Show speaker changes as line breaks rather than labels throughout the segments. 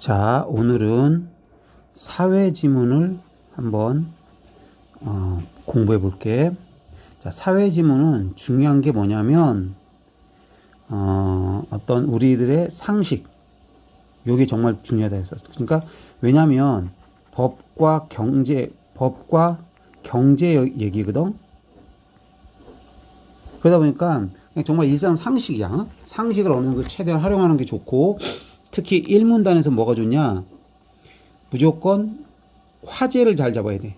자, 오늘은 사회지문을 한번 공부해 볼게. 자, 사회지문은 중요한 게 뭐냐면 어떤 우리들의 상식, 요게 정말 중요하다 했어. 그러니까 왜냐하면 법과 경제 얘기거든. 그러다 보니까 그냥 정말 일상 상식이야. 상식을 어느 정도 최대한 활용하는 게 좋고, 특히 일문단에서 뭐가 좋냐? 무조건 화제를 잘 잡아야 돼.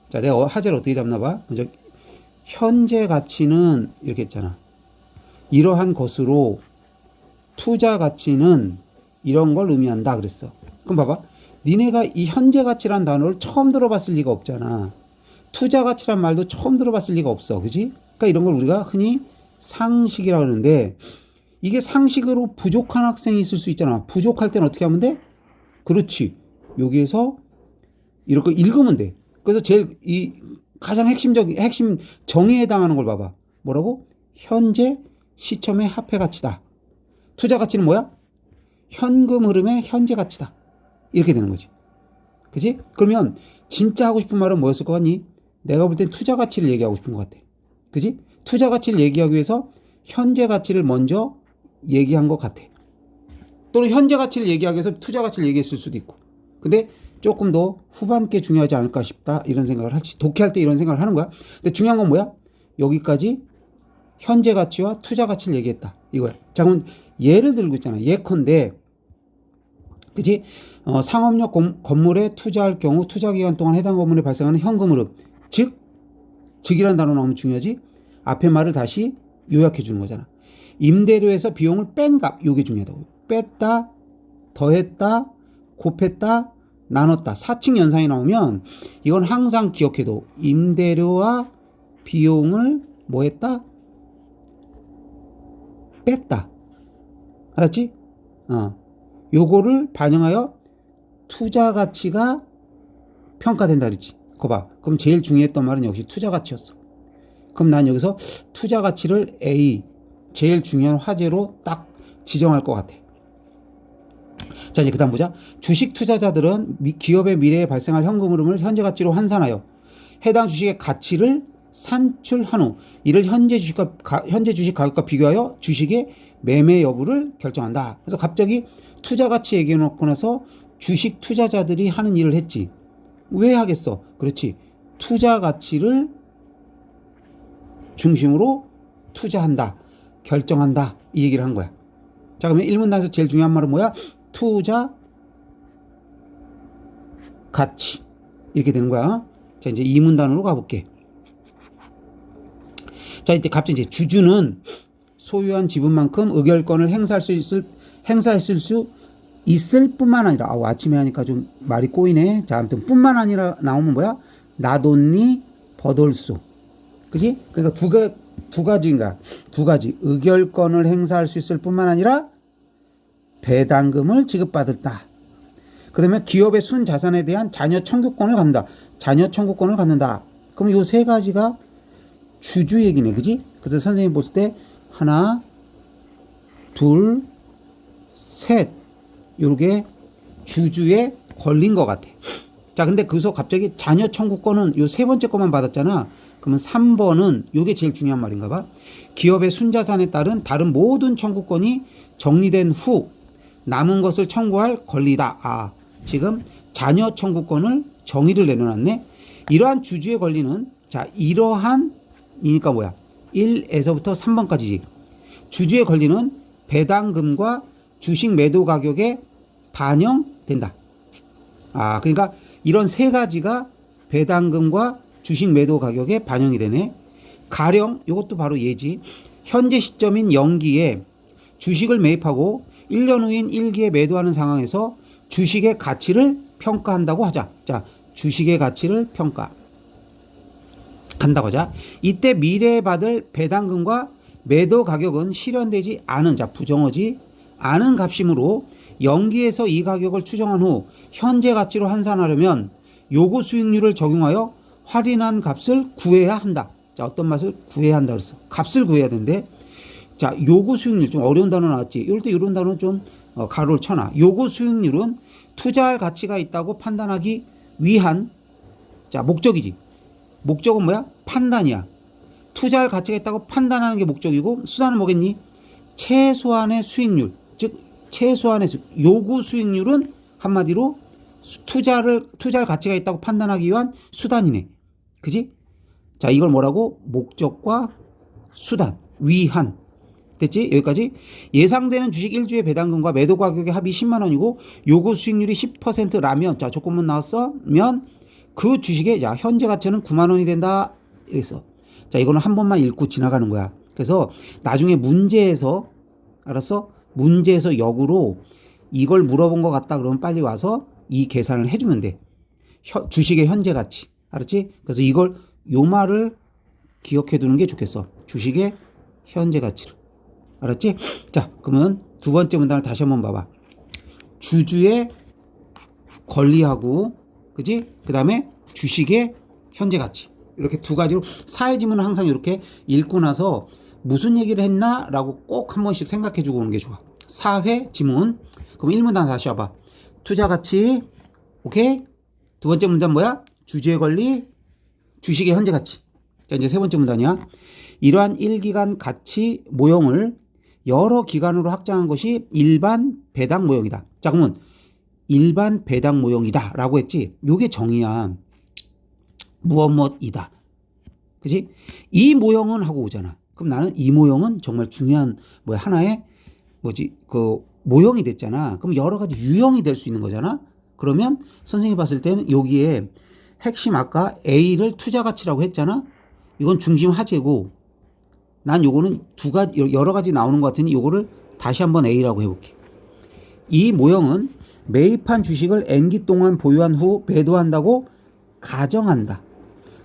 자, 내가 화제를 어떻게 잡나 봐? 먼저 현재 가치는 이렇게 했잖아. 이러한 것으로 투자 가치는 이런 걸 의미한다 그랬어. 그럼 봐봐. 니네가 이 현재 가치란 단어를 처음 들어봤을 리가 없잖아. 투자 가치란 말도 처음 들어봤을 리가 없어. 그지? 그러니까 이런 걸 우리가 흔히 상식이라고 하는데, 이게 상식으로 부족한 학생이 있을 수 있잖아. 부족할 때는 어떻게 하면 돼? 그렇지. 여기에서 이렇게 읽으면 돼. 그래서 제일 가장 핵심 정의에 해당하는 걸 봐봐. 뭐라고? 현재 시점의 화폐 가치다. 투자 가치는 뭐야? 현금 흐름의 현재 가치다. 이렇게 되는 거지. 그치? 그러면 진짜 하고 싶은 말은 뭐였을 것 같니? 내가 볼 땐 투자 가치를 얘기하고 싶은 것 같아. 그치? 투자 가치를 얘기하기 위해서 현재 가치를 먼저 얘기한 것 같아. 또는 현재 가치를 얘기하기 위해서 투자 가치를 얘기했을 수도 있고. 근데 조금 더 후반께 중요하지 않을까 싶다. 이런 생각을 하지. 독해할 때 이런 생각을 하는 거야. 근데 중요한 건 뭐야? 여기까지 현재 가치와 투자 가치를 얘기했다. 이거야. 자, 그럼 예를 들고 있잖아. 예컨대, 그치? 상업용 건물에 투자할 경우 투자 기간 동안 해당 건물에 발생하는 현금 흐름. 즉이라는 단어 나오면 중요하지? 앞에 말을 다시 요약해 주는 거잖아. 임대료에서 비용을 뺀 값, 요게 중요하다고. 뺐다, 더했다, 곱했다, 나눴다. 사칙 연산이 나오면 이건 항상 기억해도 임대료와 비용을 뭐 했다? 뺐다. 알았지? 요거를 반영하여 투자 가치가 평가된다 그랬지. 거 봐. 그럼 제일 중요했던 말은 역시 투자 가치였어. 그럼 난 여기서 투자 가치를 A, 제일 중요한 화제로 딱 지정할 것 같아. 자, 이제 그 다음 보자. 주식 투자자들은 기업의 미래에 발생할 현금 흐름을 현재 가치로 환산하여 해당 주식의 가치를 산출한 후 이를 현재 주식 가격과 비교하여 주식의 매매 여부를 결정한다. 그래서 갑자기 투자 가치 얘기해 놓고 나서 주식 투자자들이 하는 일을 했지. 왜 하겠어? 그렇지. 투자 가치를 중심으로 투자한다, 결정한다, 이 얘기를 한 거야. 자, 그러면 1문단에서 제일 중요한 말은 뭐야? 투자 가치. 이렇게 되는 거야. 자, 이제 2문단으로 가볼게. 자, 이때 갑자기 이제 주주는 소유한 지분만큼 의결권을 행사했을 수 있을 뿐만 아니라, 아침에 하니까 좀 말이 꼬이네. 자, 아무튼 뿐만 아니라 나오면 뭐야? 나돈니 버돌수. 그지? 그러니까 두 가지. 의결권을 행사할 수 있을 뿐만 아니라 배당금을 지급받았다. 그 다음에 기업의 순자산에 대한 자녀 청구권을 갖는다. 그럼 요 세 가지가 주주 얘기네. 그지? 그래서 선생님 봤을 때 하나, 둘, 셋. 요렇게 주주에 걸린 것 같아. 자, 근데 거기서 갑자기 자녀 청구권은 요 세 번째 것만 받았잖아. 그러면 3번은 요게 제일 중요한 말인가 봐. 기업의 순자산에 따른 다른 모든 청구권이 정리된 후 남은 것을 청구할 권리다. 지금 자녀 청구권을 정의를 내려놨네. 이러한 주주의 권리는, 자, 이러한이니까 뭐야? 1에서부터 3번까지지. 주주의 권리는 배당금과 주식 매도 가격에 반영된다. 그러니까 이런 세 가지가 배당금과 주식 매도 가격에 반영이 되네. 가령 이것도 바로 예지. 현재 시점인 연기에 주식을 매입하고 1년 후인 1기에 매도하는 상황에서 주식의 가치를 평가한다고 하자. 자, 주식의 가치를 평가한다고 하자. 이때 미래에 받을 배당금과 매도 가격은 실현되지 않은, 자, 부정어지 않은 값이므로 연기에서 이 가격을 추정한 후 현재 가치로 환산하려면 요구 수익률을 적용하여 할인한 값을 구해야 한다. 자, 어떤 맛을 구해야 한다 그랬어. 값을 구해야 되는데, 자, 요구 수익률, 좀 어려운 단어 나왔지. 이럴 때 이런 단어 좀 가로를 쳐놔. 요구 수익률은 투자할 가치가 있다고 판단하기 위한 자 목적이지. 목적은 뭐야? 판단이야. 투자할 가치가 있다고 판단하는 게 목적이고 수단은 뭐겠니? 최소한의 수익률, 즉 최소한의 요구 수익률은 한마디로 투자할 가치가 있다고 판단하기 위한 수단이네. 그지? 자, 이걸 뭐라고? 목적과 수단, 위한. 됐지? 여기까지. 예상되는 주식 1주의 배당금과 매도 가격의 합이 10만 원이고 요구 수익률이 10%라면 자, 조건문 나왔으면 그 주식의 자, 현재 가치는 9만 원이 된다. 이랬어. 자, 이거는 한 번만 읽고 지나가는 거야. 그래서 나중에 문제에서 알았어? 문제에서 역으로 이걸 물어본 것 같다 그러면 빨리 와서 이 계산을 해주면 돼. 주식의 현재 가치. 알았지? 그래서 이걸 요 말을 기억해 두는 게 좋겠어. 주식의 현재 가치를. 알았지? 자, 그러면 두 번째 문단을 다시 한번 봐봐. 주주의 권리하고, 그지? 그 다음에 주식의 현재 가치. 이렇게 두 가지로 사회 지문은 항상 이렇게 읽고 나서 무슨 얘기를 했나? 라고 꼭 한 번씩 생각해 주고 오는 게 좋아. 사회 지문. 그럼 1문단 다시 와봐. 투자 가치. 오케이? 두 번째 문단 뭐야? 주주의 권리, 주식의 현재 가치. 자, 이제 세 번째 문단이야. 이러한 1기간 가치 모형을 여러 기간으로 확장한 것이 일반 배당 모형이다. 자, 그러면 일반 배당 모형이다 라고 했지. 요게 정의야. 무엇이다. 그치? 이 모형은 하고 오잖아. 그럼 나는 이 모형은 정말 중요한 하나의 그 모형이 됐잖아. 그럼 여러 가지 유형이 될 수 있는 거잖아. 그러면 선생님이 봤을 때는 여기에 핵심 아까 A를 투자 가치라고 했잖아. 이건 중심 화제고 난 요거는 두 가지 여러 가지 나오는 것 같으니 요거를 다시 한번 A라고 해볼게. 이 모형은 매입한 주식을 N기 동안 보유한 후 매도한다고 가정한다.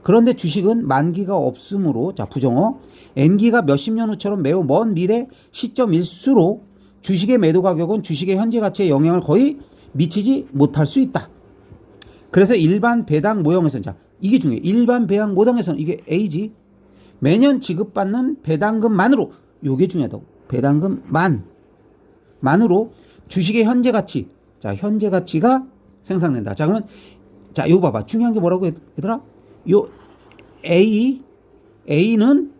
그런데 주식은 만기가 없으므로 자 부정어 N기가 몇십 년 후처럼 매우 먼 미래 시점일수록 주식의 매도 가격은 주식의 현재 가치에 영향을 거의 미치지 못할 수 있다. 그래서 일반 배당 모형에서는 자 이게 중요해. 일반 배당 모형에서는 이게 A지. 매년 지급받는 배당금만으로 요게 중요하다고. 배당금만으로 주식의 현재 가치 자 현재 가치가 생성된다. 자 그러면 자 이거 봐봐. 중요한 게 뭐라고 얘들아? 요 A는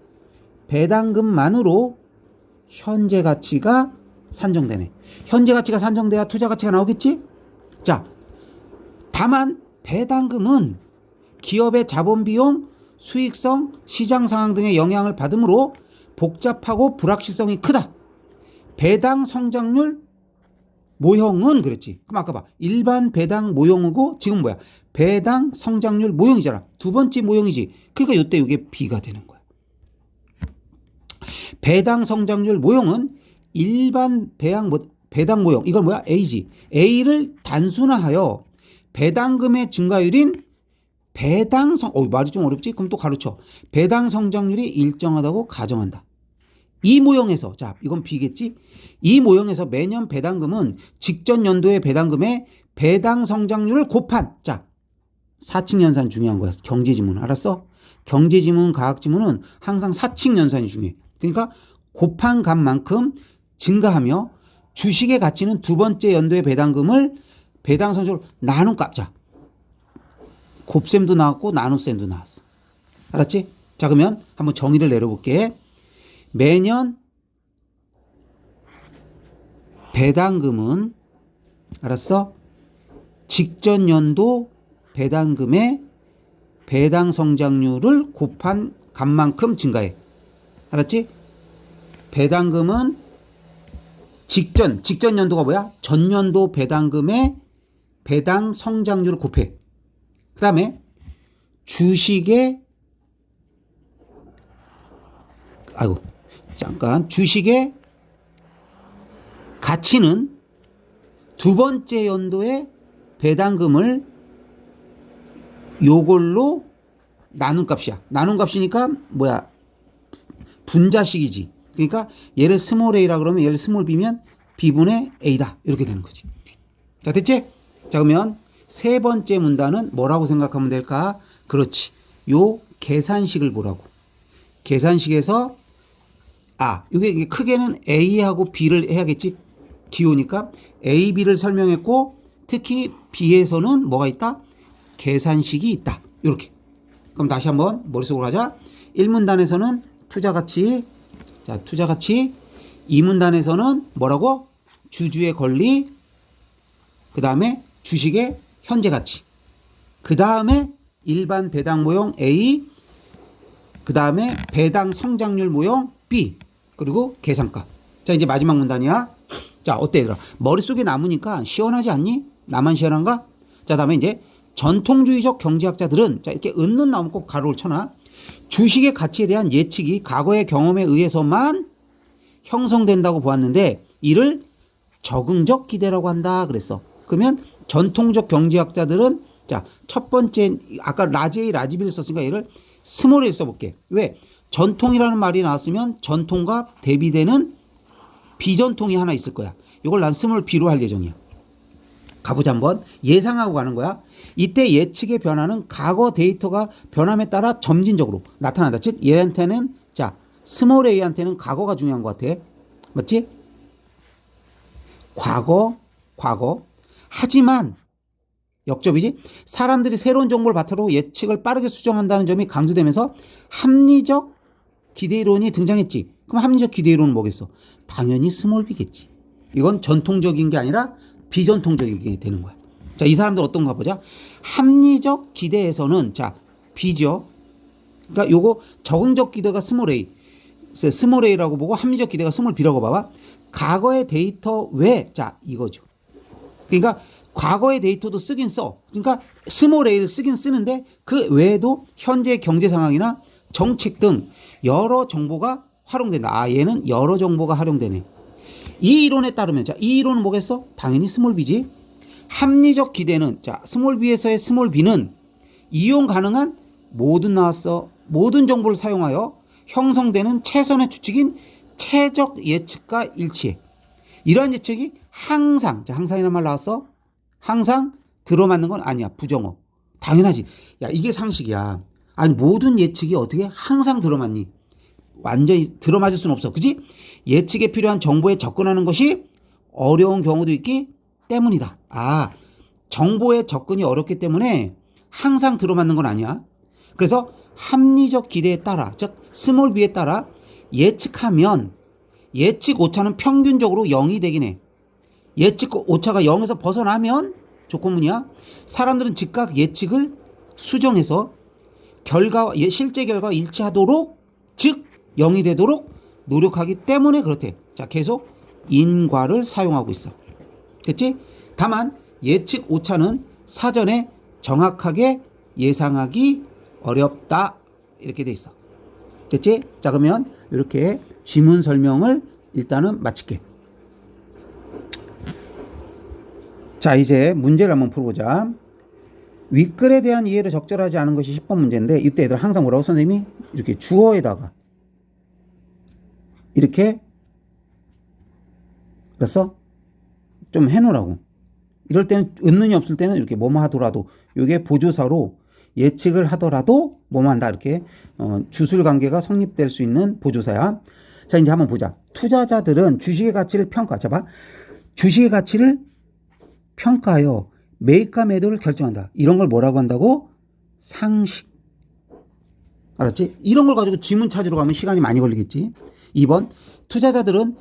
배당금만으로 현재 가치가 산정되네. 현재 가치가 산정돼야 투자 가치가 나오겠지? 자, 다만 배당금은 기업의 자본 비용, 수익성, 시장 상황 등의 영향을 받으므로 복잡하고 불확실성이 크다. 배당 성장률 모형은 그랬지. 그럼 아까 봐. 일반 배당 모형이고 지금 뭐야? 배당 성장률 모형이잖아. 두 번째 모형이지. 그러니까 이때 이게 B가 되는 거야. 배당 성장률 모형은 일반 배당 모형. 이건 뭐야? A지. A를 단순화하여 배당금의 증가율인 말이 좀 어렵지? 그럼 또 가르쳐. 배당 성장률이 일정하다고 가정한다. 이 모형에서 자 이건 B겠지? 이 모형에서 매년 배당금은 직전 연도의 배당금의 배당 성장률을 곱한 자 사칙 연산 중요한 거야. 경제지문 알았어? 경제지문 과학지문은 항상 사칙 연산이 중요해. 그러니까 곱한 값만큼 증가하며 주식의 가치는 두 번째 연도의 배당금을 배당 성장률 나눈 값. 자 곱셈도 나왔고 나눗셈도 나왔어. 알았지? 자 그러면 한번 정의를 내려볼게. 매년 배당금은 알았어? 직전 연도 배당금의 배당 성장률을 곱한 값만큼 증가해. 알았지? 배당금은 직전 연도가 뭐야? 전년도 배당금의 배당 성장률을 곱해. 그 다음에 주식의 가치는 두 번째 연도의 배당금을 요걸로 나눈 값이야. 나눈 값이니까 뭐야? 분자식이지. 그러니까 얘를 스몰 a라 그러면 얘를 스몰 b면 b분의 a다. 이렇게 되는 거지. 자, 됐지? 자, 그러면 세 번째 문단은 뭐라고 생각하면 될까? 그렇지. 요 계산식을 보라고. 계산식에서 이게 크게는 a하고 b를 해야겠지. 기호니까 A, B를 설명했고 특히 B에서는 뭐가 있다? 계산식이 있다. 이렇게. 그럼 다시 한번 머릿속으로 하자. 1문단에서는 투자가치. 자, 투자가치. 2문단에서는 뭐라고? 주주의 권리. 그 다음에 주식의 현재 가치. 그 다음에 일반 배당 모형 A. 그 다음에 배당 성장률 모형 B. 그리고 계산가. 자, 이제 마지막 문단이야. 자, 어때 얘들아? 머릿속에 남으니까 시원하지 않니? 나만 시원한가? 자, 다음에 이제 전통주의적 경제학자들은 자, 이렇게 은는 나오면 꼭 가로를 쳐놔. 주식의 가치에 대한 예측이 과거의 경험에 의해서만 형성된다고 보았는데 이를 적응적 기대라고 한다 그랬어. 그러면 전통적 경제학자들은 자, 첫 번째 아까 라제이 라지비를 썼으니까 얘를 스몰에 써볼게. 왜? 전통이라는 말이 나왔으면 전통과 대비되는 비전통이 하나 있을 거야. 이걸 난 스몰 B로 할 예정이야. 가보자 한번. 예상하고 가는 거야. 이때 예측의 변화는 과거 데이터가 변함에 따라 점진적으로 나타난다. 즉 얘한테는 자 스몰 A한테는 과거가 중요한 것 같아. 맞지? 과거. 하지만 역접이지. 사람들이 새로운 정보를 바탕으로 예측을 빠르게 수정한다는 점이 강조되면서 합리적 기대이론이 등장했지. 그럼 합리적 기대이론은 뭐겠어? 당연히 스몰 B겠지. 이건 전통적인 게 아니라 비전통적인 게 되는 거야. 자, 이 사람들 어떤가 보자. 합리적 기대에서는 자 B죠. 그러니까 요거 적응적 기대가 스몰 A, 스몰 A라고 보고 합리적 기대가 스몰 B라고 봐봐. 과거의 데이터 외, 자 이거죠. 그러니까 과거의 데이터도 쓰긴 써. 그러니까 스몰 A를 쓰긴 쓰는데 그 외에도 현재 경제 상황이나 정책 등 여러 정보가 활용된다. 아, 얘는 여러 정보가 활용되네. 이 이론에 따르면 자, 이 이론은 뭐겠어? 당연히 스몰 B지. 합리적 기대는 자, 스몰 B에서의 스몰 B는 이용 가능한 모든 나왔어. 모든 정보를 사용하여 형성되는 최선의 추측인 최적 예측과 일치해. 이러한 예측이 항상, 자, 항상이란 말 나왔어. 항상 들어맞는 건 아니야. 부정어. 당연하지. 야, 이게 상식이야. 아니, 모든 예측이 어떻게 항상 들어맞니? 완전히 들어맞을 수는 없어. 그지? 예측에 필요한 정보에 접근하는 것이 어려운 경우도 있기 때문이다. 아, 정보에 접근이 어렵기 때문에 항상 들어맞는 건 아니야. 그래서 합리적 기대에 따라, 즉 스몰 B에 따라 예측하면 예측 오차는 평균적으로 0이 되긴 해. 예측 오차가 0에서 벗어나면 조건문이야. 사람들은 즉각 예측을 수정해서 결과와 실제 결과와 일치하도록, 즉 0이 되도록 노력하기 때문에 그렇대. 자, 계속 인과를 사용하고 있어. 됐지? 다만 예측 오차는 사전에 정확하게 예상하기 어렵다. 이렇게 돼 있어. 됐지? 자, 그러면 이렇게 지문 설명을 일단은 마칠게. 자, 이제 문제를 한번 풀어보자. 윗글에 대한 이해를 적절하지 않은 것이 10번 문제인데 이때 애들 항상 뭐라고 선생님이 이렇게 주어에다가 이렇게 그래서 좀 해놓으라고. 이럴 때는 은는이 없을 때는 이렇게 뭐뭐 하더라도 이게 보조사로 예측을 하더라도 뭐뭐 한다 이렇게 주술 관계가 성립될 수 있는 보조사야. 자, 이제 한번 보자. 투자자들은 주식의 가치를 평가. 자, 봐. 주식의 가치를 평가하여 매입과 매도를 결정한다. 이런 걸 뭐라고 한다고? 상식. 알았지? 이런 걸 가지고 지문 찾으러 가면 시간이 많이 걸리겠지. 2번. 투자자들은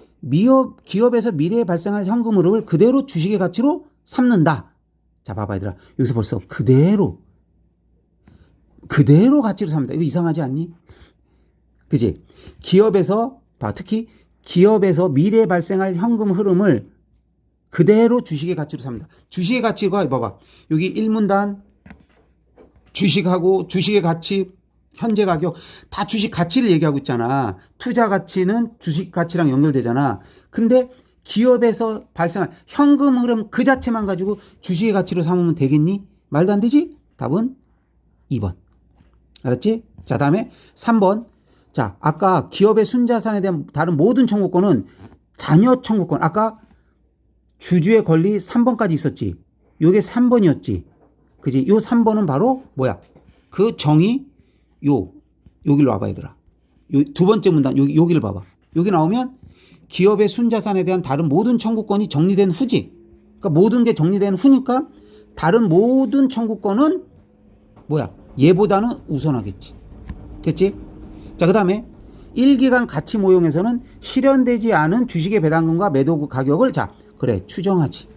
기업에서 미래에 발생할 현금 흐름을 그대로 주식의 가치로 삼는다. 자, 봐봐 얘들아. 여기서 벌써 그대로 가치로 삼는다. 이거 이상하지 않니? 그지? 기업에서 특히 기업에서 미래에 발생할 현금 흐름을 그대로 주식의 가치로 삼는다. 주식의 가치가 봐봐. 여기 1문단 주식하고 주식의 가치, 현재 가격 다 주식 가치를 얘기하고 있잖아. 투자 가치는 주식 가치랑 연결되잖아. 근데 기업에서 발생할 현금 흐름 그 자체만 가지고 주식의 가치로 삼으면 되겠니? 말도 안 되지? 답은 2번. 알았지? 자, 다음에 3번. 자, 아까 기업의 순자산에 대한 다른 모든 청구권은 자녀 청구권. 아까 주주의 권리 3번까지 있었지. 요게 3번이었지. 그지? 요 3번은 바로 뭐야? 그 정의 여기로 와봐 얘들아. 요 두 번째 문단 여기를 봐봐. 여기 나오면 기업의 순자산에 대한 다른 모든 청구권이 정리된 후지. 그러니까 모든 게 정리된 후니까 다른 모든 청구권은 뭐야? 얘보다는 우선하겠지. 됐지? 자, 그 다음에 1기간 가치 모형에서는 실현되지 않은 주식의 배당금과 매도 가격을 자, 그래, 추정하지.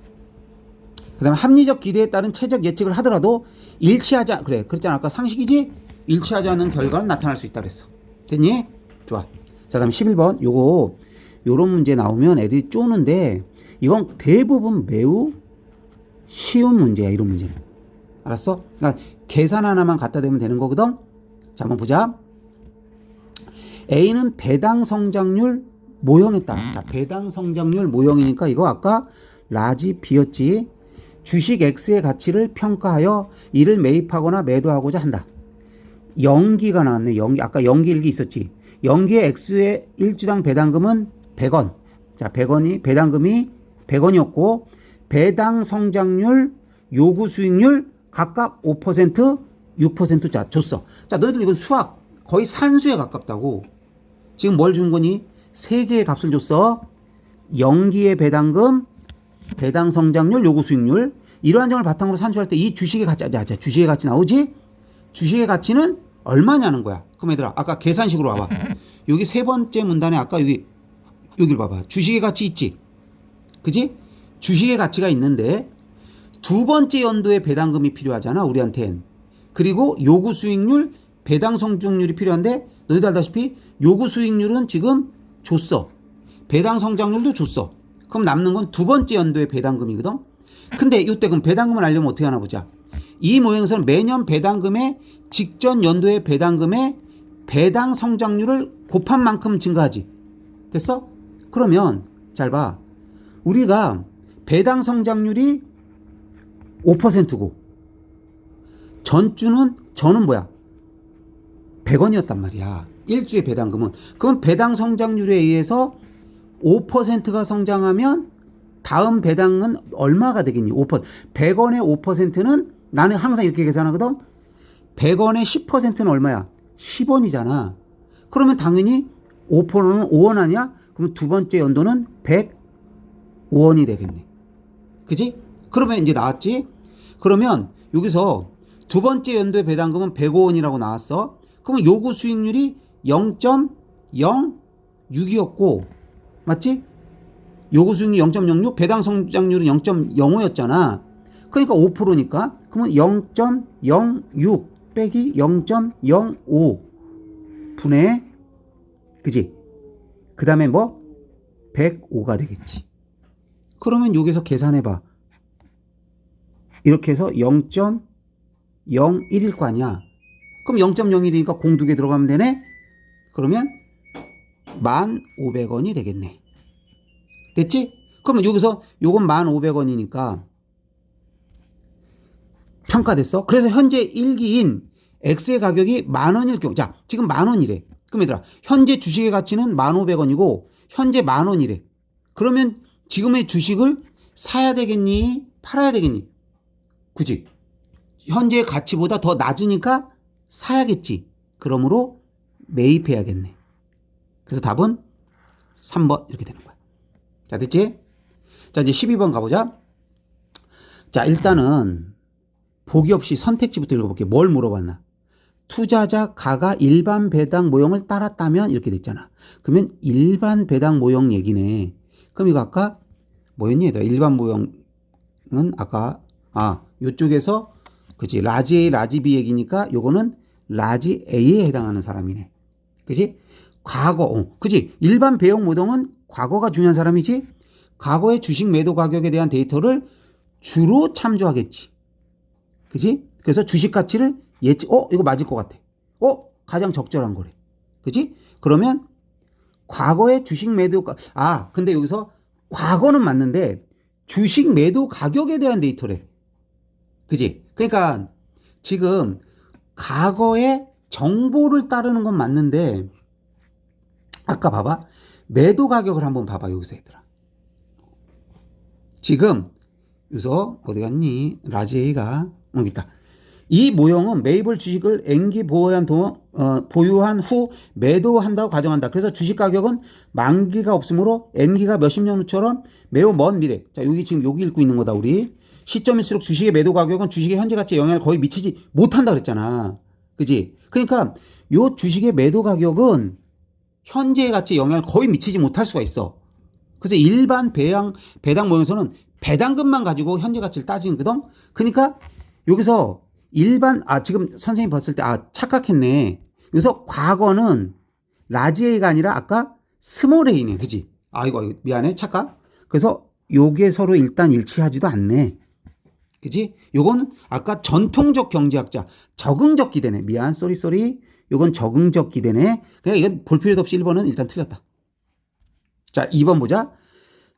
그 다음에 합리적 기대에 따른 최적 예측을 하더라도 일치하지, 그래, 그랬잖아. 아까 상식이지? 일치하지 않는 결과는 나타날 수 있다 그랬어. 됐니? 좋아. 자, 다음 11번. 요런 문제 나오면 애들이 쪼는데 이건 대부분 매우 쉬운 문제야, 이런 문제는. 알았어? 그러니까 계산 하나만 갖다 대면 되는 거거든? 자, 한번 보자. A는 배당 성장률 모형에 따라. 자, 배당 성장률 모형이니까 이거 아까 라지 B였지. 주식 X의 가치를 평가하여 이를 매입하거나 매도하고자 한다. 연기가 나왔네. 연기. 아까 연기 일기 있었지. 연기의 X의 1주당 배당금은 100원. 자, 100원이, 배당금이 100원이었고, 배당 성장률, 요구 수익률 각각 5%, 6% 자, 줬어. 자, 너희들 이거 수학 거의 산수에 가깝다고. 지금 뭘 준 거니? 세 개의 값을 줬어. 연기의 배당금, 배당 성장률, 요구 수익률. 이러한 점을 바탕으로 산수할 때 이 주식의 가치, 자, 주식의 가치 나오지? 주식의 가치는 얼마냐는 거야. 그럼 얘들아, 아까 계산식으로 와봐. 여기 세 번째 문단에 아까 여기를 봐봐. 주식의 가치 있지? 그지? 주식의 가치가 있는데 두 번째 연도에 배당금이 필요하잖아, 우리한텐. 그리고 요구 수익률, 배당 성장률이 필요한데 너희들 알다시피 요구 수익률은 지금 줬어. 배당 성장률도 줬어. 그럼 남는 건 두 번째 연도의 배당금이거든. 근데 이때 그럼 배당금을 알려면 어떻게 하나 보자. 이 모형에서는 매년 배당금의 직전 연도의 배당금의 배당 성장률을 곱한 만큼 증가하지. 됐어? 그러면 잘 봐. 우리가 배당 성장률이 5%고 저는 뭐야? 100원이었단 말이야. 1주의 배당금은. 그럼 배당 성장률에 의해서 5%가 성장하면 다음 배당은 얼마가 되겠니? 5%. 100원의 5%는 나는 항상 이렇게 계산하거든. 100원의 10%는 얼마야? 10원이잖아. 그러면 당연히 5%는 5원 아니야? 그럼 두 번째 연도는 105원이 되겠네. 그지? 그러면 이제 나왔지? 그러면 여기서 두 번째 연도의 배당금은 105원이라고 나왔어. 그러면 요구 수익률이 0.06이었고, 맞지? 요구 수익률이 0.06, 배당 성장률은 0.05였잖아. 그러니까 5%니까. 그러면 0.06 빼기 0.05 분의, 그지? 그 다음에 뭐? 105가 되겠지. 그러면 여기서 계산해봐. 이렇게 해서 0.01일 거 아니야. 그럼 0.01이니까 공 두 개 들어가면 되네? 그러면 1,500원이 되겠네. 됐지? 그러면 여기서 요건 1,500원이니까 평가됐어? 그래서 현재 1기인 X의 가격이 10,000원일 경우, 자, 지금 10,000원이래. 그럼 얘들아, 현재 주식의 가치는 1,500원이고 현재 10,000원이래. 그러면 지금의 주식을 사야 되겠니? 팔아야 되겠니? 그치? 현재 가치보다 더 낮으니까 사야겠지. 그러므로 매입해야겠네. 그래서 답은 3번 이렇게 되는 거야. 자, 됐지? 자, 이제 12번 가보자. 자, 일단은 보기 없이 선택지부터 읽어볼게. 뭘 물어봤나? 투자자 가가 일반 배당 모형을 따랐다면 이렇게 됐잖아. 그러면 일반 배당 모형 얘기네. 그럼 이거 아까 뭐였니 얘들아? 일반 모형은 아까 요쪽에서 그치 라지 A 라지 B 얘기니까 요거는 라지 A에 해당하는 사람이네. 그치? 과거 그치? 일반 배당 모형은 과거가 중요한 사람이지. 과거의 주식 매도 가격에 대한 데이터를 주로 참조하겠지. 그치? 그래서 주식 가치를 예측, 이거 맞을 것 같아. 가장 적절한 거래. 그치? 그러면 과거의 주식 매도, 근데 여기서 과거는 맞는데 주식 매도 가격에 대한 데이터래. 그치? 그러니까 지금 과거의 정보를 따르는 건 맞는데 아까 봐봐. 매도 가격을 한번 봐봐. 여기서 얘들아. 지금 여기서 어디 갔니? 라지 A가 여기 있다. 이 모형은 매입을 주식을延期보유한 후 매도한다고 가정한다. 그래서 주식 가격은 만기가 없으므로 N기가 몇십 년 후처럼 매우 먼 미래. 자, 여기 지금 여기 읽고 있는 거다, 우리. 시점일수록 주식의 매도 가격은 주식의 현재 가치에 영향을 거의 미치지 못한다 그랬잖아. 그지? 그러니까 요 주식의 매도 가격은 현재의 가치에 영향을 거의 미치지 못할 수가 있어. 그래서 일반 배당 모형에서는 배당금만 가지고 현재 가치를 따지거든. 그러니까 여기서 지금 선생님 봤을 때 착각했네. 여기서 과거는 라지 A가 아니라 아까 스몰 A네. 그지? 이거 미안해. 착각. 그래서 요게 서로 일단 일치하지도 않네. 그지? 요거는 아까 전통적 경제학자 적응적 기대네. 미안. 쏘리. 요건 적응적 기대네. 그냥 이건 볼 필요도 없이 1번은 일단 틀렸다. 자, 2번 보자.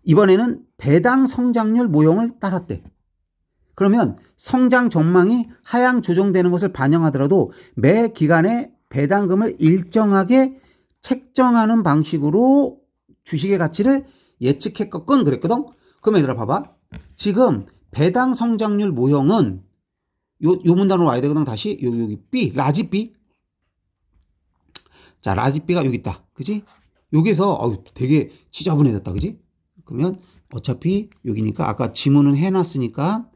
이번에는 배당 성장률 모형을 따랐대. 그러면 성장 전망이 하향 조정되는 것을 반영하더라도 매 기간에 배당금을 일정하게 책정하는 방식으로 주식의 가치를 예측했건 그랬거든. 그럼 얘들아 봐봐. 지금 배당 성장률 모형은 요 문단으로 와야 되거든. 다시 여기 B, 라지 B. 자, 라지 B가 여기 있다. 그지? 여기서 되게 지저분해졌다. 그지? 그러면 어차피 여기니까 아까 지문은 해놨으니까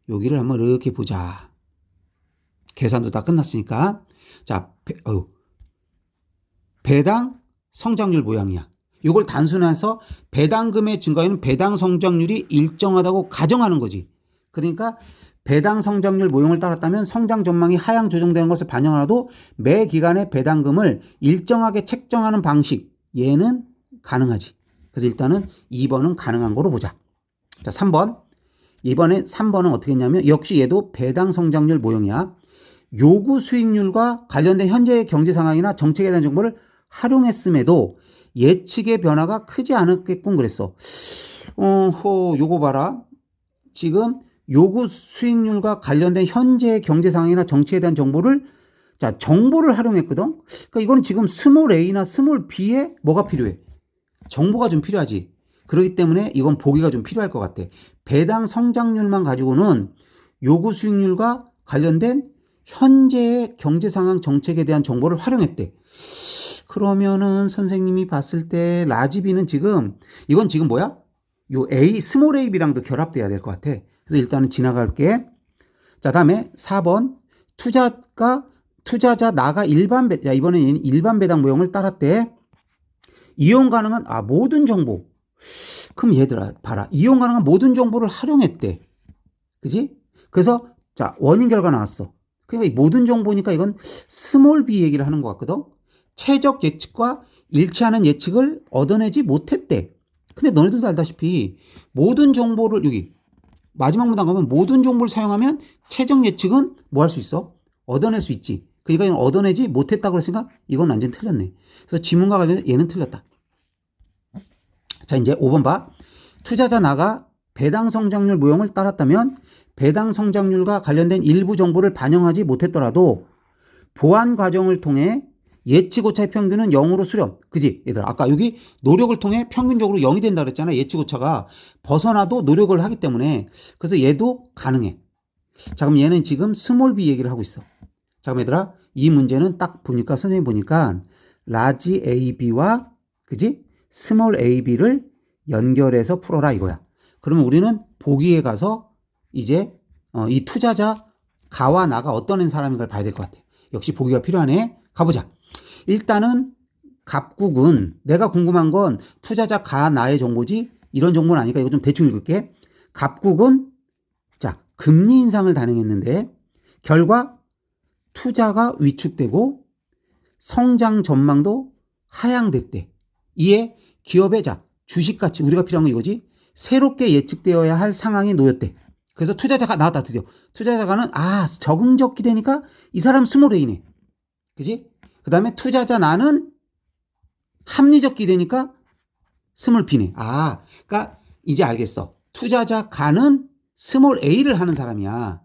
여기를 한번 이렇게 보자. 계산도 다 끝났으니까. 자, 배당 성장률 모양이야. 이걸 단순해서 배당금의 증가에는 배당 성장률이 일정하다고 가정하는 거지. 그러니까 배당 성장률 모형을 따랐다면 성장 전망이 하향 조정되는 것을 반영하라도 매 기간의 배당금을 일정하게 책정하는 방식, 얘는 가능하지. 그래서 일단은 2번은 가능한 거로 보자. 자, 3번. 이번에 3번은 어떻게 했냐면 역시 얘도 배당 성장률 모형이야. 요구 수익률과 관련된 현재의 경제 상황이나 정책에 대한 정보를 활용했음에도 예측의 변화가 크지 않았겠군 그랬어. 요거 봐라. 지금 요구 수익률과 관련된 현재의 경제 상황이나 정책에 대한 정보를 활용했거든. 그러니까 이거는 지금 스몰 A나 스몰 B에 뭐가 필요해? 정보가 좀 필요하지. 그렇기 때문에 이건 보기가 좀 필요할 것 같아. 배당 성장률만 가지고는 요구 수익률과 관련된 현재의 경제 상황 정책에 대한 정보를 활용했대. 그러면은 선생님이 봤을 때 라지비는 이건 지금 뭐야? 요 A, 스몰 AB랑도 결합돼야 될 것 같아. 그래서 일단은 지나갈게. 자, 다음에 4번. 투자자 나가 이번엔 일반 배당 모형을 따랐대. 이용 가능한 모든 정보. 그럼 얘들아 봐라. 이용 가능한 모든 정보를 활용했대. 그지? 그래서 자, 원인 결과 나왔어. 그러니까 모든 정보니까 이건 스몰 B 얘기를 하는 것 같거든. 최적 예측과 일치하는 예측을 얻어내지 못했대. 근데 너네들도 알다시피 모든 정보를 여기 마지막 문단 가면 모든 정보를 사용하면 최적 예측은 뭐 할 수 있어? 얻어낼 수 있지. 그러니까 이건 얻어내지 못했다고 그랬으니까 이건 완전 틀렸네. 그래서 지문과 관련해서 얘는 틀렸다. 자, 이제 5번 봐. 투자자 나가 배당 성장률 모형을 따랐다면 배당 성장률과 관련된 일부 정보를 반영하지 못했더라도 보완 과정을 통해 예측 오차의 평균은 0으로 수렴. 그지? 얘들아, 아까 여기 노력을 통해 평균적으로 0이 된다 그랬잖아. 예측 오차가 벗어나도 노력을 하기 때문에. 그래서 얘도 가능해. 자, 그럼 얘는 지금 스몰 B 얘기를 하고 있어. 자, 그럼 얘들아, 이 문제는 딱 보니까 선생님 보니까 라지 AB와 그지? 스몰 AB를 연결해서 풀어라 이거야. 그러면 우리는 보기에 가서 이제 이 투자자 가와 나가 어떤 사람인가를 봐야 될 것 같아. 역시 보기가 필요하네. 가보자. 일단은 갑국은 내가 궁금한 건 투자자 가 나의 정보지 이런 정보는 아니니까 이거 좀 대충 읽을게. 갑국은 자, 금리 인상을 단행했는데 결과 투자가 위축되고 성장 전망도 하향됐대. 이에 기업의 주식가치 우리가 필요한 건 이거지. 새롭게 예측되어야 할 상황에 놓였대. 그래서 투자자가 나왔다 드디어. 투자자가는 적응적 기대니까 이 사람 스몰 A네. 그지? 그 다음에 투자자 나는 합리적 기대니까 스몰 B네. 그러니까 이제 알겠어. 투자자 가는 스몰 A를 하는 사람이야.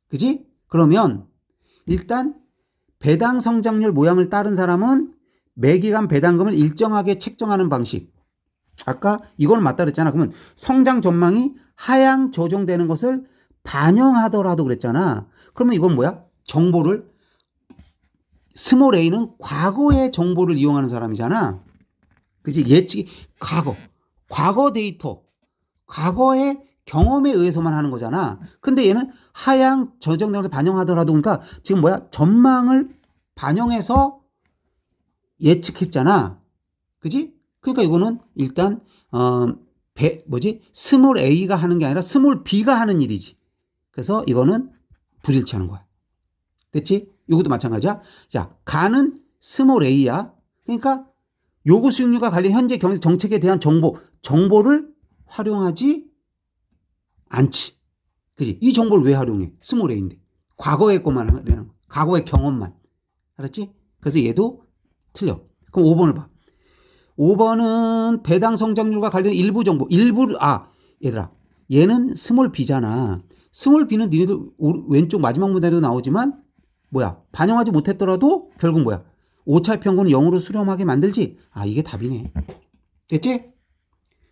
그지? 그러면 일단 배당 성장률 모양을 따른 사람은 매기간 배당금을 일정하게 책정하는 방식. 아까 이거는 맞다 그랬잖아. 그러면 성장 전망이 하향 조정되는 것을 반영하더라도 그랬잖아. 그러면 이건 뭐야? 정보를 스몰 a는 과거의 정보를 이용하는 사람이잖아. 그치? 예측, 과거 데이터, 과거의 경험에 의해서만 하는 거잖아. 근데 얘는 하향 저정되면서 반영하더라도 그러니까 지금 뭐야? 전망을 반영해서 예측했잖아. 그지? 그러니까 이거는 일단 스몰 a가 하는 게 아니라 스몰 b가 하는 일이지. 그래서 이거는 불일치하는 거야. 됐지? 이것도 마찬가지야. 자, 가는 스몰 a야. 그러니까 요구 수익률과 관련 현재 정책에 대한 정보를 활용하지 않지. 그지? 이 정보를 왜 활용해? 스몰 a인데. 과거의 것만 하려는 거. 과거의 경험만. 알았지? 그래서 얘도 틀려. 그럼 5번을 봐. 5번은 배당 성장률과 관련 일부 정보. 얘들아. 얘는 스몰 b잖아. 스몰 b는 니네들 왼쪽 마지막 문제에도 나오지만 반영하지 못했더라도 결국 오차의 평균은 0으로 수렴하게 만들지. 이게 답이네. 됐지?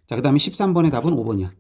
자, 그 다음에 13번의 답은 5번이야.